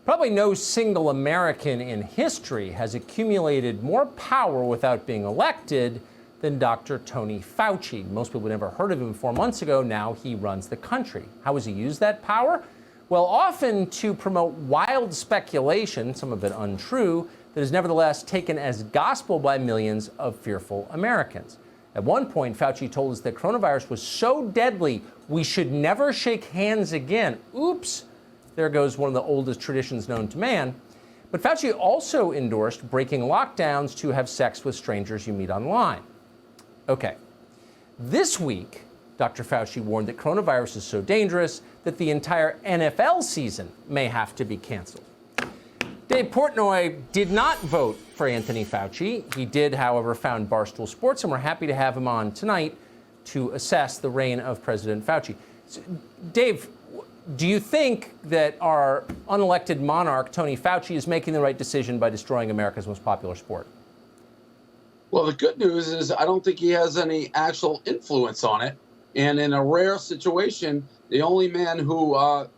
Probably no single American in history has accumulated more power without being elected than Dr. Tony Fauci. Most people never heard of him 4 months ago. Now he runs the country. How has he used that power? Well, often to promote wild speculation, some of it untrue, that is nevertheless taken as gospel by millions of fearful Americans. At one point, Fauci told us that coronavirus was so deadly we should never shake hands again. Oops. There goes one of the oldest traditions known to man. But Fauci also endorsed breaking lockdowns to have sex with strangers you meet online. Okay. This week, Dr. Fauci warned that coronavirus is so dangerous that the entire NFL season may have to be canceled. Dave Portnoy did not vote for Anthony Fauci. He did, however, found Barstool Sports, and we're happy to have him on tonight to assess the reign of President Fauci. So, Dave, do you think that our unelected monarch, Tony Fauci, is making the right decision by destroying America's most popular sport? Well, the good news is I don't think he has any actual influence on it. And in a rare situation, the only man who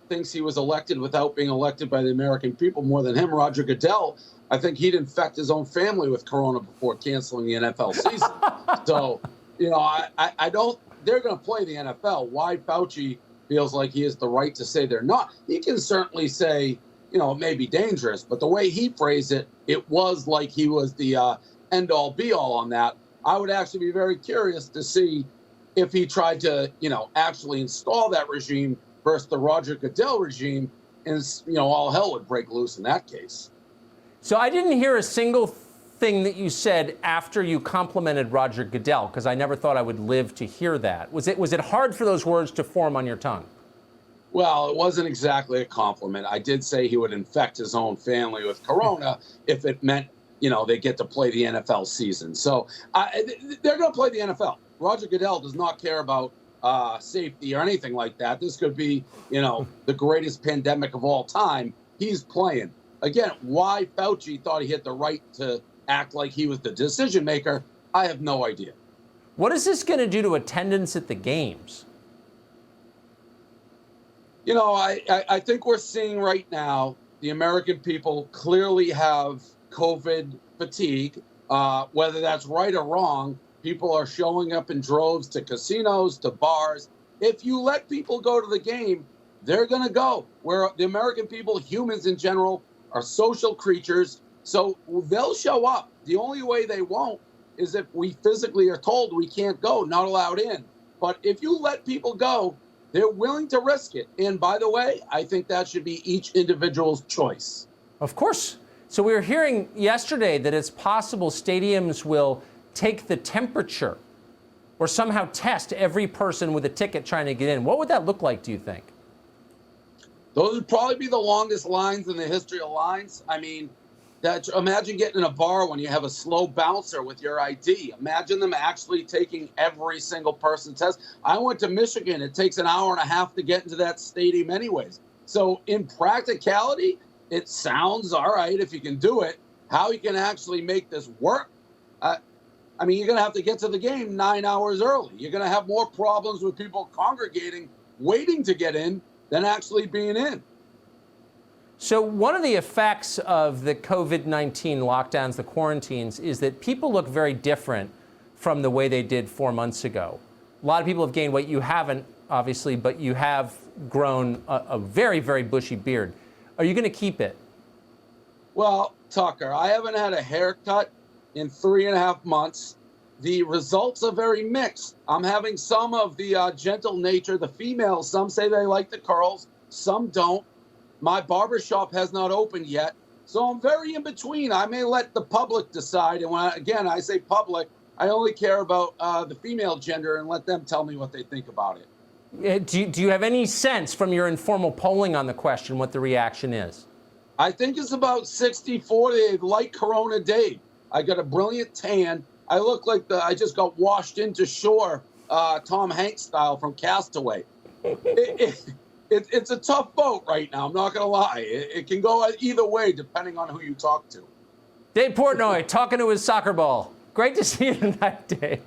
thinks he was elected without being elected by the American people more than him, Roger Goodell, I think he'd infect his own family with corona before canceling the NFL season. So, you know, I don't, they're going to play the NFL. Why Fauci feels like he has the right to say they're not. He can certainly say, you know, it may be dangerous, but the way he phrased it, it was like he was the end-all be-all on that. I would actually be very curious to see if he tried to, you know, actually install that regime versus the Roger Goodell regime, and, you know, all hell would break loose in that case. So I didn't hear a single thing that you said after you complimented Roger Goodell, because I never thought I would live to hear that. Was it hard for those words to form on your tongue? Well, it wasn't exactly a compliment. I did say he would infect his own family with corona if it meant, you know, they get to play the NFL season. So they're going to play the NFL. Roger Goodell does not care about safety or anything like that. This could be, you know, the greatest pandemic of all time. He's playing. Again, why Fauci thought he had the right to act like he was the decision maker, I have no idea. What is this going to do to attendance at the games? You know, I think we're seeing right now the American people clearly have COVID fatigue. Whether that's right or wrong, people are showing up in droves to casinos, to bars. If you let people go to the game, they're going to go. Where the American people, humans in general, are social creatures. So they'll show up. The only way they won't is if we physically are told we can't go, not allowed in. But if you let people go, they're willing to risk it. And by the way, I think that should be each individual's choice. Of course. So we were hearing yesterday that it's possible stadiums will take the temperature or somehow test every person with a ticket trying to get in. What would that look like, do you think? Those would probably be the longest lines in the history of lines. I mean, imagine getting in a bar when you have a slow bouncer with your ID. Imagine them actually taking every single person's test. I went to Michigan. It takes an hour and a half to get into that stadium anyways. So in practicality, it sounds all right if you can do it. How you can actually make this work? I mean, you're going to have to get to the game 9 hours early. You're going to have more problems with people congregating, waiting to get in, than actually being in. So one of the effects of the COVID-19 lockdowns, the quarantines, is that people look very different from the way they did 4 months ago. A lot of people have gained weight. You haven't, obviously, but you have grown a very, very bushy beard. Are you going to keep it? Well, Tucker, I haven't had a haircut in 3.5 months. The results are very mixed. I'm having some of the gentle nature, the females. Some say they like the curls, some don't. My barbershop has not opened yet, so I'm very in between. I may let the public decide. And when I say public, I only care about the female gender and let them tell me what they think about it. Do you have any sense from your informal polling on the question what the reaction is? I think it's about 60-40. Like Corona Dave. I got a brilliant tan. I look like I just got washed into shore, Tom Hanks style from Castaway. It's a tough boat right now. I'm not going to lie. It can go either way depending on who you talk to. Dave Portnoy talking to his soccer ball. Great to see you tonight, Dave.